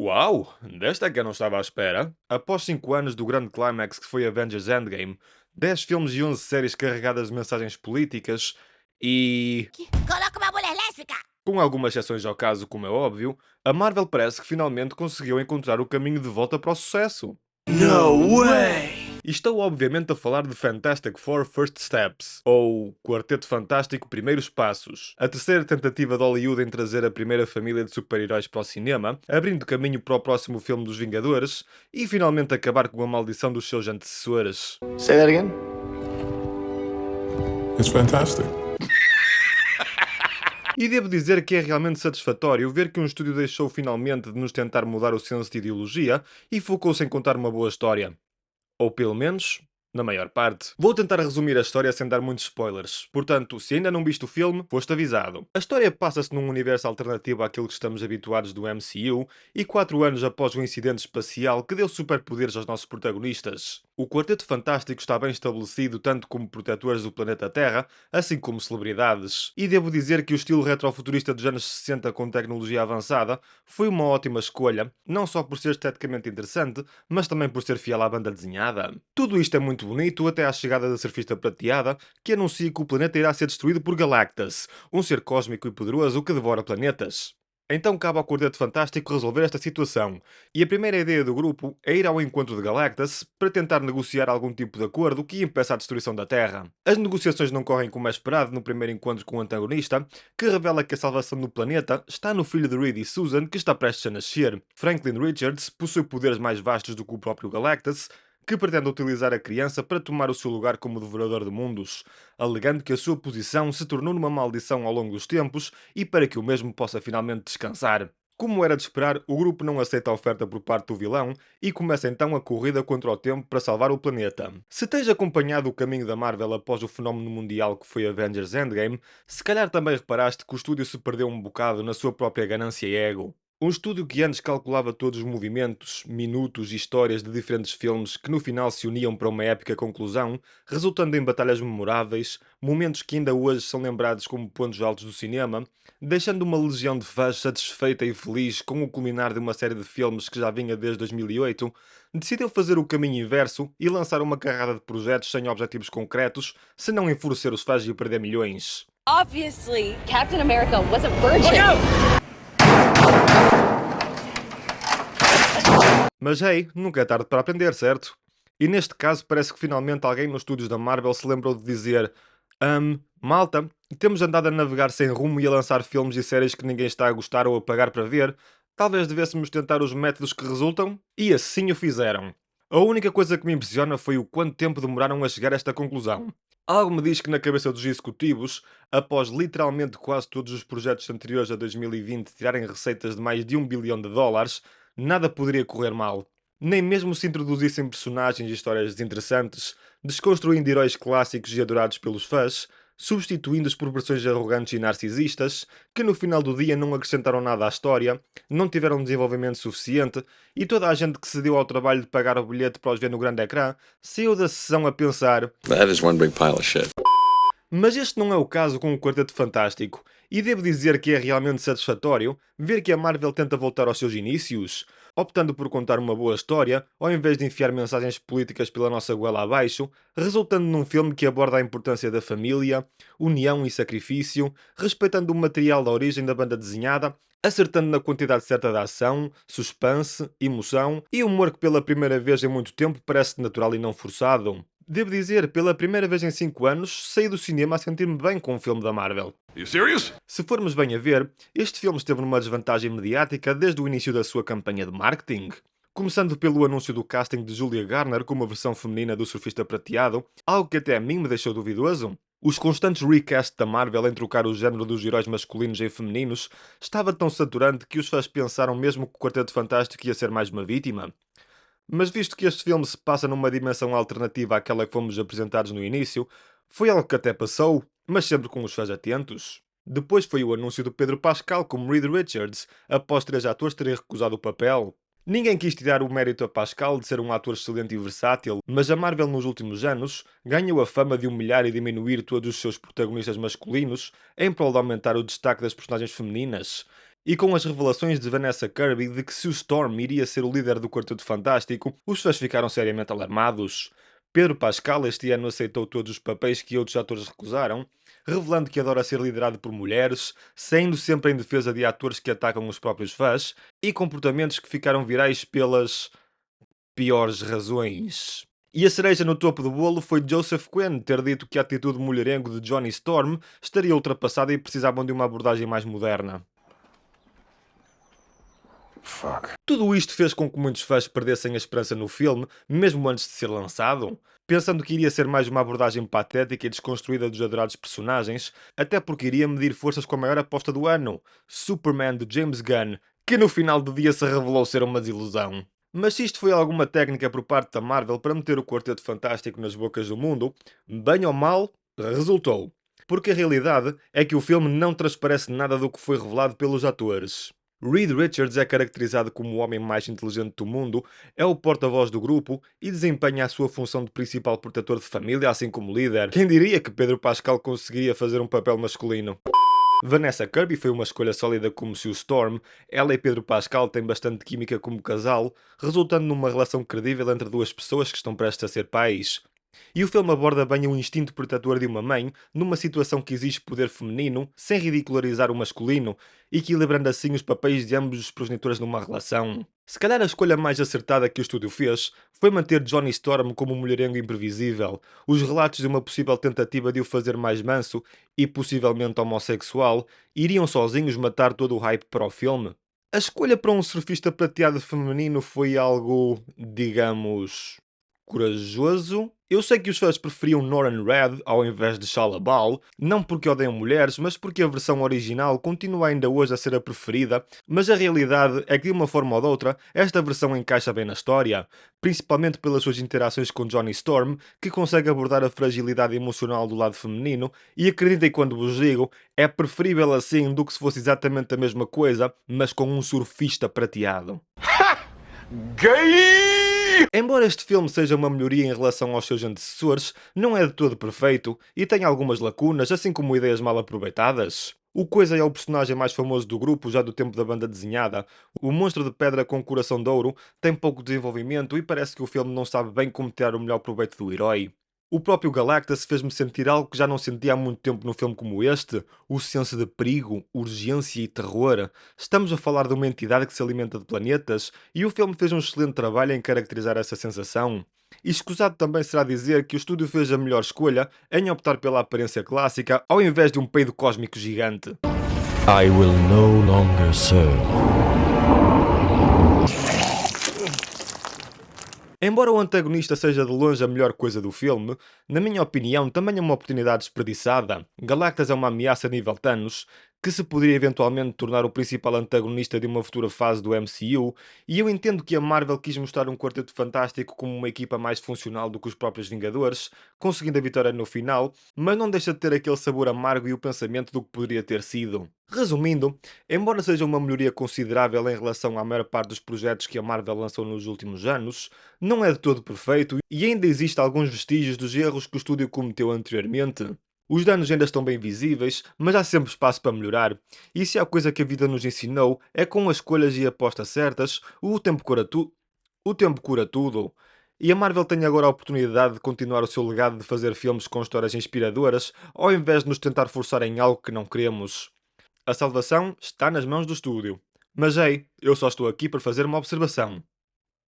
Uau! Desta é que eu não estava à espera. Após 5 anos do grande clímax que foi Avengers Endgame, 10 filmes e 11 séries carregadas de mensagens políticas e, Coloca uma mulher lésbica! com algumas exceções ao caso, como é óbvio, a Marvel parece que finalmente conseguiu encontrar o caminho de volta para o sucesso. No way! E estou obviamente a falar de Fantastic Four First Steps, ou Quarteto Fantástico Primeiros Passos, a terceira tentativa de Hollywood em trazer a primeira família de super-heróis para o cinema, abrindo caminho para o próximo filme dos Vingadores e finalmente acabar com a maldição dos seus antecessores. Say that again? It's fantastic. E devo dizer que é realmente satisfatório ver que um estúdio deixou finalmente de nos tentar mudar o senso de ideologia e focou-se em contar uma boa história. Ou pelo menos, na maior parte. Vou tentar resumir a história sem dar muitos spoilers. Portanto, se ainda não viste o filme, foste avisado. A história passa-se num universo alternativo àquele que estamos habituados do MCU e 4 anos após o incidente espacial que deu superpoderes aos nossos protagonistas. O Quarteto Fantástico está bem estabelecido tanto como protetores do planeta Terra, assim como celebridades. E devo dizer que o estilo retrofuturista dos anos 60 com tecnologia avançada foi uma ótima escolha, não só por ser esteticamente interessante, mas também por ser fiel à banda desenhada. Tudo isto é muito bonito até à chegada da Surfista Prateada, que anuncia que o planeta irá ser destruído por Galactus, um ser cósmico e poderoso que devora planetas. Então cabe ao Quarteto Fantástico resolver esta situação, e a primeira ideia do grupo é ir ao encontro de Galactus para tentar negociar algum tipo de acordo que impeça a destruição da Terra. As negociações não correm como é esperado no primeiro encontro com o antagonista, que revela que a salvação do planeta está no filho de Reed e Susan, que está prestes a nascer. Franklin Richards possui poderes mais vastos do que o próprio Galactus, que pretende utilizar a criança para tomar o seu lugar como devorador de mundos, alegando que a sua posição se tornou numa maldição ao longo dos tempos e para que o mesmo possa finalmente descansar. Como era de esperar, o grupo não aceita a oferta por parte do vilão e começa então a corrida contra o tempo para salvar o planeta. Se tens acompanhado o caminho da Marvel após o fenómeno mundial que foi Avengers Endgame, se calhar também reparaste que o estúdio se perdeu um bocado na sua própria ganância e ego. Um estúdio que antes calculava todos os movimentos, minutos e histórias de diferentes filmes que no final se uniam para uma épica conclusão, resultando em batalhas memoráveis, momentos que ainda hoje são lembrados como pontos altos do cinema, deixando uma legião de fãs satisfeita e feliz com o culminar de uma série de filmes que já vinha desde 2008, decidiu fazer o caminho inverso e lançar uma carrada de projetos sem objetivos concretos, se não enfurecer os fãs e perder milhões. Obviously, Captain America was a virgin. Mas hey, nunca é tarde para aprender, certo? E neste caso parece que finalmente alguém nos estúdios da Marvel se lembrou de dizer malta, temos andado a navegar sem rumo e a lançar filmes e séries que ninguém está a gostar ou a pagar para ver. Talvez devêssemos tentar os métodos que resultam? E assim o fizeram. A única coisa que me impressiona foi o quanto tempo demoraram a chegar a esta conclusão. Algo me diz que na cabeça dos executivos, após literalmente quase todos os projetos anteriores a 2020 tirarem receitas de mais de US$ 1 bilhão, nada poderia correr mal. Nem mesmo se introduzissem personagens e histórias desinteressantes, desconstruindo heróis clássicos e adorados pelos fãs, substituindo-os por versões arrogantes e narcisistas, que no final do dia não acrescentaram nada à história, não tiveram desenvolvimento suficiente, e toda a gente que se deu ao trabalho de pagar o bilhete para os ver no grande ecrã, saiu da sessão a pensar: That is one big pile of shit. mas este não é o caso com o Quarteto Fantástico, e devo dizer que é realmente satisfatório ver que a Marvel tenta voltar aos seus inícios, optando por contar uma boa história, ao invés de enfiar mensagens políticas pela nossa goela abaixo, resultando num filme que aborda a importância da família, união e sacrifício, respeitando o material da origem da banda desenhada, acertando na quantidade certa de ação, suspense, emoção e humor que pela primeira vez em muito tempo parece natural e não forçado. Devo dizer, pela primeira vez em 5 anos, saí do cinema a sentir-me bem com um filme da Marvel. You serious? Se formos bem a ver, este filme esteve numa desvantagem mediática desde o início da sua campanha de marketing. Começando pelo anúncio do casting de Julia Garner como a versão feminina do Surfista Prateado, algo que até a mim me deixou duvidoso. Os constantes recasts da Marvel em trocar o género dos heróis masculinos em femininos estava tão saturante que os fãs pensaram mesmo que o Quarteto Fantástico ia ser mais uma vítima. Mas visto que este filme se passa numa dimensão alternativa àquela que fomos apresentados no início, foi algo que até passou, mas sempre com os fãs atentos. Depois foi o anúncio do Pedro Pascal como Reed Richards, após 3 atores terem recusado o papel. Ninguém quis tirar o mérito a Pascal de ser um ator excelente e versátil, mas a Marvel nos últimos anos ganhou a fama de humilhar e diminuir todos os seus protagonistas masculinos em prol de aumentar o destaque das personagens femininas. E com as revelações de Vanessa Kirby de que Sue Storm iria ser o líder do Quarteto Fantástico, os fãs ficaram seriamente alarmados. Pedro Pascal este ano aceitou todos os papéis que outros atores recusaram, revelando que adora ser liderado por mulheres, saindo sempre em defesa de atores que atacam os próprios fãs, e comportamentos que ficaram virais pelas piores razões. E a cereja no topo do bolo foi Joseph Quinn ter dito que a atitude mulherengo de Johnny Storm estaria ultrapassada e precisavam de uma abordagem mais moderna. Fuck. Tudo isto fez com que muitos fãs perdessem a esperança no filme, mesmo antes de ser lançado, pensando que iria ser mais uma abordagem patética e desconstruída dos adorados personagens, até porque iria medir forças com a maior aposta do ano, Superman de James Gunn, que no final do dia se revelou ser uma desilusão. Mas se isto foi alguma técnica por parte da Marvel para meter o Quarteto Fantástico nas bocas do mundo, bem ou mal, resultou. Porque a realidade é que o filme não transparece nada do que foi revelado pelos atores. Reed Richards é caracterizado como o homem mais inteligente do mundo, é o porta-voz do grupo e desempenha a sua função de principal protetor de família, assim como líder. Quem diria que Pedro Pascal conseguiria fazer um papel masculino? Vanessa Kirby foi uma escolha sólida como Sue Storm. Ela e Pedro Pascal têm bastante química como casal, resultando numa relação credível entre duas pessoas que estão prestes a ser pais. E o filme aborda bem o instinto protetor de uma mãe numa situação que exige poder feminino, sem ridicularizar o masculino, equilibrando assim os papéis de ambos os progenitores numa relação. Se calhar a escolha mais acertada que o estúdio fez foi manter Johnny Storm como um mulherengo imprevisível. Os relatos de uma possível tentativa de o fazer mais manso e possivelmente homossexual iriam sozinhos matar todo o hype para o filme. A escolha para um surfista prateado feminino foi algo, digamos, corajoso. Eu sei que os fãs preferiam Norman Reed ao invés de Shia Bal, não porque odeiam mulheres, mas porque a versão original continua ainda hoje a ser a preferida, mas a realidade é que de uma forma ou de outra, esta versão encaixa bem na história, principalmente pelas suas interações com Johnny Storm, que consegue abordar a fragilidade emocional do lado feminino, e acreditem quando vos digo, é preferível assim do que se fosse exatamente a mesma coisa, mas com um surfista prateado. Gay! Embora este filme seja uma melhoria em relação aos seus antecessores, não é de todo perfeito e tem algumas lacunas, assim como ideias mal aproveitadas. O Coisa é o personagem mais famoso do grupo já do tempo da banda desenhada. O monstro de pedra com coração de ouro tem pouco desenvolvimento e parece que o filme não sabe bem como tirar o melhor proveito do herói. O próprio Galactus fez-me sentir algo que já não sentia há muito tempo num filme como este, o senso de perigo, urgência e terror. Estamos a falar de uma entidade que se alimenta de planetas e o filme fez um excelente trabalho em caracterizar essa sensação. E escusado também será dizer que o estúdio fez a melhor escolha em optar pela aparência clássica ao invés de um peido cósmico gigante. I will no longer serve. Embora o antagonista seja de longe a melhor coisa do filme, na minha opinião também é uma oportunidade desperdiçada. Galactus é uma ameaça nível Thanos, que se poderia eventualmente tornar o principal antagonista de uma futura fase do MCU, e eu entendo que a Marvel quis mostrar um Quarteto Fantástico como uma equipa mais funcional do que os próprios Vingadores, conseguindo a vitória no final, mas não deixa de ter aquele sabor amargo e o pensamento do que poderia ter sido. Resumindo, embora seja uma melhoria considerável em relação à maior parte dos projetos que a Marvel lançou nos últimos anos, não é de todo perfeito e ainda existe alguns vestígios dos erros que o estúdio cometeu anteriormente. Os danos ainda estão bem visíveis, mas há sempre espaço para melhorar. E se há coisa que a vida nos ensinou é com as escolhas e apostas certas, o tempo cura tudo. E a Marvel tem agora a oportunidade de continuar o seu legado de fazer filmes com histórias inspiradoras, ao invés de nos tentar forçar em algo que não queremos. A salvação está nas mãos do estúdio. Mas ei, eu só estou aqui para fazer uma observação.